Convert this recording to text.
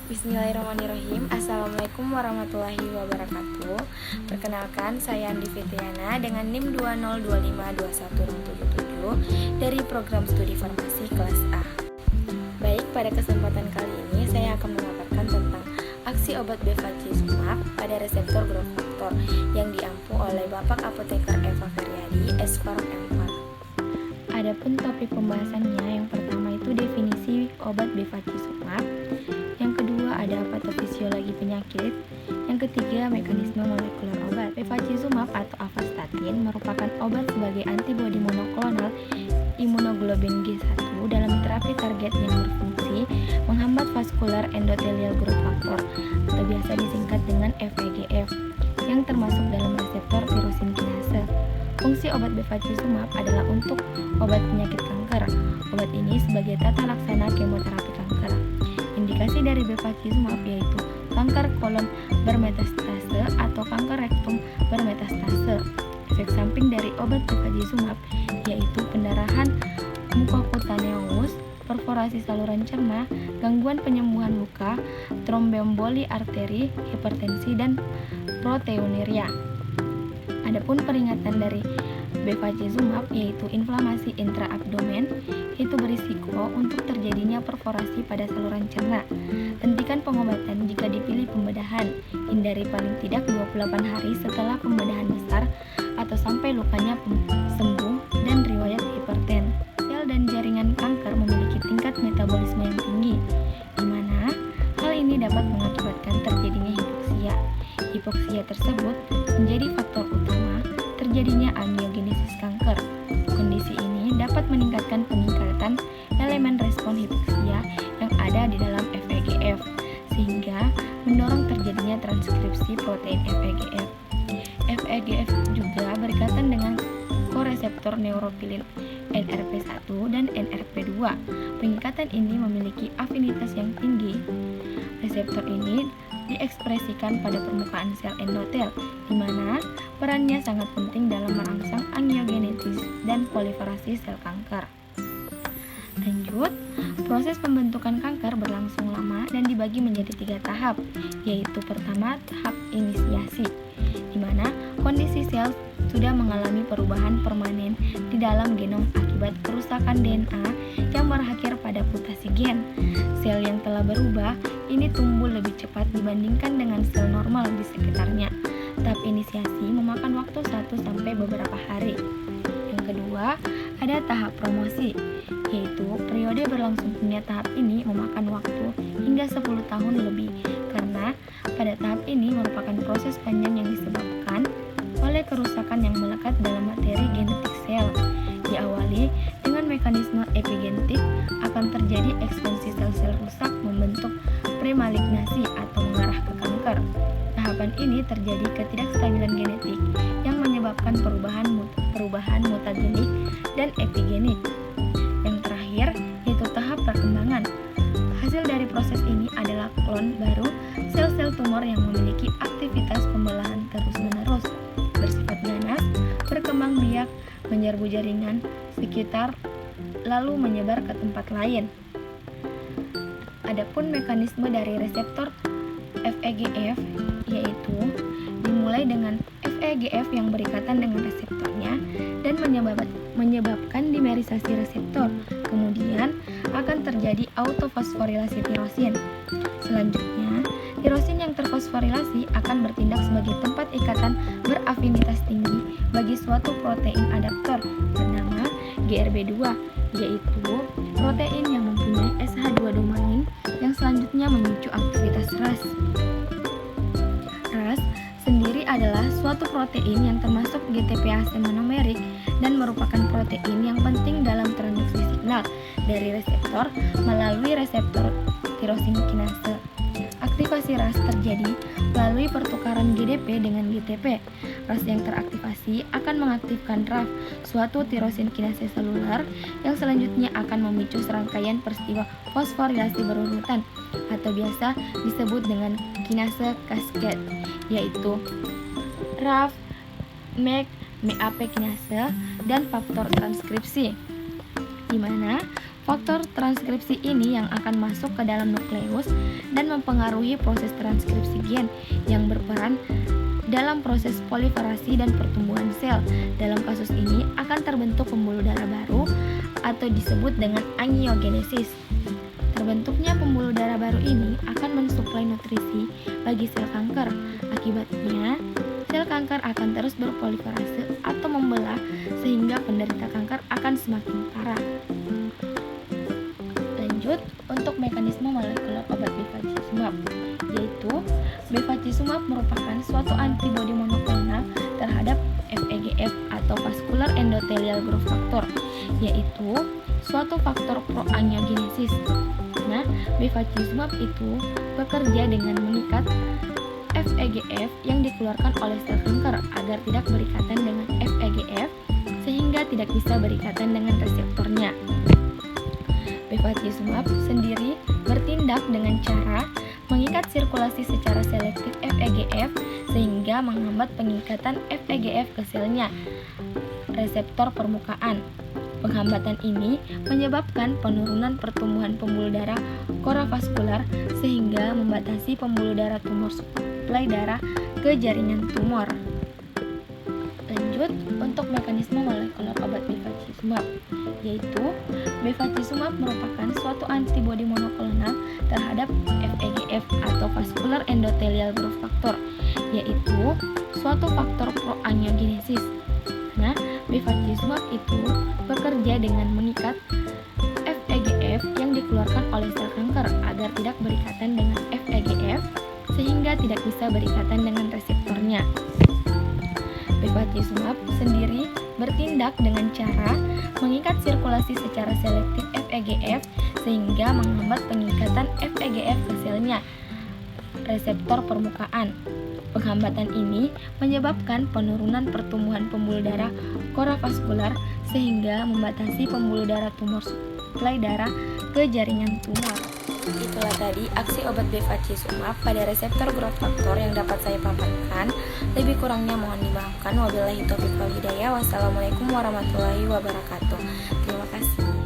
Bismillahirrahmanirrahim. Assalamualaikum warahmatullahi wabarakatuh. Perkenalkan, saya Andi Fitriana dengan NIM 202521077 dari program studi farmasi kelas A. Baik, pada kesempatan kali ini saya akan memaparkan tentang aksi obat bevacizumab pada reseptor growth factor yang diampu oleh Bapak Apoteker Eva Feryadi, S.Farm M.Farm. Adapun topik pembahasannya, yang pertama itu definisi obat bevacizumab, yang kedua ada patofisiologi penyakit, yang ketiga mekanisme molekuler obat. Bevacizumab atau avastatin merupakan obat sebagai antibodi monoklonal imunoglobulin G1 dalam terapi target yang berfungsi menghambat vaskular endothelial growth factor atau biasa disingkat dengan VEGF yang termasuk dalam reseptor tirosin kinase. Fungsi obat bevacizumab adalah untuk obat penyakit kanker. Obat ini sebagai tata laksana kemoterapi kanker. Indikasi dari bevacizumab yaitu kanker kolon bermetastase atau kanker rektum bermetastase. Efek samping dari obat bevacizumab yaitu pendarahan mukokutaneous, perforasi saluran cerna, gangguan penyembuhan luka, tromboemboli arteri, hipertensi, dan proteinuria. Adapun peringatan dari bevacizumab yaitu inflamasi intraabdomen, itu berisiko untuk terjadinya perforasi pada saluran cerna. Hentikan pengobatan jika dipilih pembedahan. Hindari paling tidak 28 hari setelah pembedahan besar atau sampai lukanya sembuh dan riwayat hiperten. Sel dan jaringan kanker memiliki tingkat metabolisme yang tinggi, di mana hal ini dapat mengakibatkan terjadinya hipoksia. Hipoksia tersebut menjadi faktor utama terjadinya angiogenesis kanker. Kondisi ini dapat meningkatkan peningkatan elemen respon hipoksia yang ada di dalam VEGF, sehingga mendorong terjadinya transkripsi protein VEGF. VEGF juga berkaitan dengan koreseptor neurofilin NRP1 dan NRP2. Pengikatan ini memiliki afinitas yang tinggi. Reseptor ini diekspresikan pada permukaan sel endotel, di mana perannya sangat penting dalam merangsang angiogenesis dan proliferasi sel kanker. Lanjut, proses pembentukan kanker berlangsung lama dan dibagi menjadi 3 tahap, yaitu pertama tahap inisiasi, di mana kondisi sel sudah mengalami perubahan permanen di dalam genom akibat kerusakan DNA yang berakhir pada mutasi gen. Sel yang telah berubah ini tumbuh lebih cepat dibandingkan dengan sel normal di sekitarnya. Tahap inisiasi memakan waktu 1 sampai beberapa hari. Yang kedua, ada tahap promosi, yaitu periode berlangsungnya tahap ini memakan waktu hingga 10 tahun lebih, karena pada tahap ini merupakan proses panjang yang disebabkan oleh kerusakan yang melekat dalam materi genetik sel. Diawali dengan mekanisme epigenetik, akan terjadi ekspansi sel-sel rusak membentuk premalignasi atau mengarah ke kanker. Tahapan ini terjadi ketidakstabilan genetik yang menyebabkan perubahan mutagenik dan epigenik. Yang terakhir yaitu tahap perkembangan. Hasil dari proses ini adalah klon baru sel-sel tumor yang memiliki aktivitas pembelahan terus-menerus, bersifat ganas, berkembang biak, menyerbu jaringan sekitar, lalu menyebar ke tempat lain. Adapun mekanisme dari reseptor VEGF yaitu dimulai dengan VEGF yang berikatan dengan reseptornya dan menyebabkan dimerisasi reseptor. Kemudian akan terjadi autofosforilasi tirosin. Selanjutnya, tirosin yang terfosforilasi akan bertindak sebagai tempat ikatan berafinitas tinggi bagi suatu protein adaptor bernama GRB2, yaitu protein yang mempunyai SH2 domain yang selanjutnya memicu aktivitas RAS. RAS sendiri adalah suatu protein yang termasuk GTPase monomerik dan merupakan protein yang penting dalam transduksi signal dari reseptor melalui reseptor tirosin kinase. Aktivasi RAS terjadi melalui pertukaran GDP dengan GTP. RAS yang teraktivasi akan mengaktifkan RAF, suatu tirosin kinase seluler yang selanjutnya akan memicu serangkaian peristiwa fosforilasi berurutan atau biasa disebut dengan kinase cascade, yaitu RAF, MAP kinase, dan faktor transkripsi, di mana Faktor transkripsi ini yang akan masuk ke dalam nukleus dan mempengaruhi proses transkripsi gen yang berperan dalam proses proliferasi dan pertumbuhan sel. Dalam kasus ini akan terbentuk pembuluh darah baru atau disebut dengan angiogenesis. Terbentuknya pembuluh darah baru ini akan mensuplai nutrisi bagi sel kanker. Akibatnya, sel kanker akan terus berproliferasi atau membelah sehingga penderita kanker akan semakin parah. Lanjut, untuk mekanisme molekuler obat bevacizumab, yaitu bevacizumab merupakan suatu antibodi monoklonal terhadap FEGF atau vascular endothelial growth factor, yaitu suatu faktor proangiogenesis. Nah, bevacizumab itu bekerja dengan mengikat FEGF yang dikeluarkan oleh sel kanker agar tidak berikatan dengan FEGF sehingga tidak bisa berikatan dengan reseptornya. Bevacizumab sendiri bertindak dengan cara mengikat sirkulasi secara selektif FEGF sehingga menghambat pengikatan FEGF ke selnya reseptor permukaan. Penghambatan ini menyebabkan penurunan pertumbuhan pembuluh darah koravaskular sehingga membatasi pembuluh darah tumor suplai darah ke jaringan tumor. Lanjut, untuk mekanisme molekuler obat bevacizumab, yaitu bevacizumab merupakan suatu antibodi monoklonal terhadap FEGF atau vascular endothelial growth factor, yaitu suatu faktor proangiogenesis. Nah, bevacizumab itu bekerja dengan mengikat FEGF yang dikeluarkan oleh sel kanker agar tidak berikatan dengan FEGF sehingga tidak bisa berikatan dengan reseptornya. Bevacizumab sendiri bertindak dengan cara mengikat sirkulasi secara selektif FEGF sehingga menghambat pengikatan FEGF ke selnya reseptor permukaan. Penghambatan ini menyebabkan penurunan pertumbuhan pembuluh darah koravaskular sehingga membatasi pembuluh darah tumor suplai darah ke jaringan tumor. Itulah tadi aksi obat bevacizumab pada reseptor growth factor yang dapat saya paparkan. Lebih kurangnya mohon dimaafkan. Wabillahi taufiq wal hidayah. Wassalamualaikum warahmatullahi wabarakatuh. Terima kasih.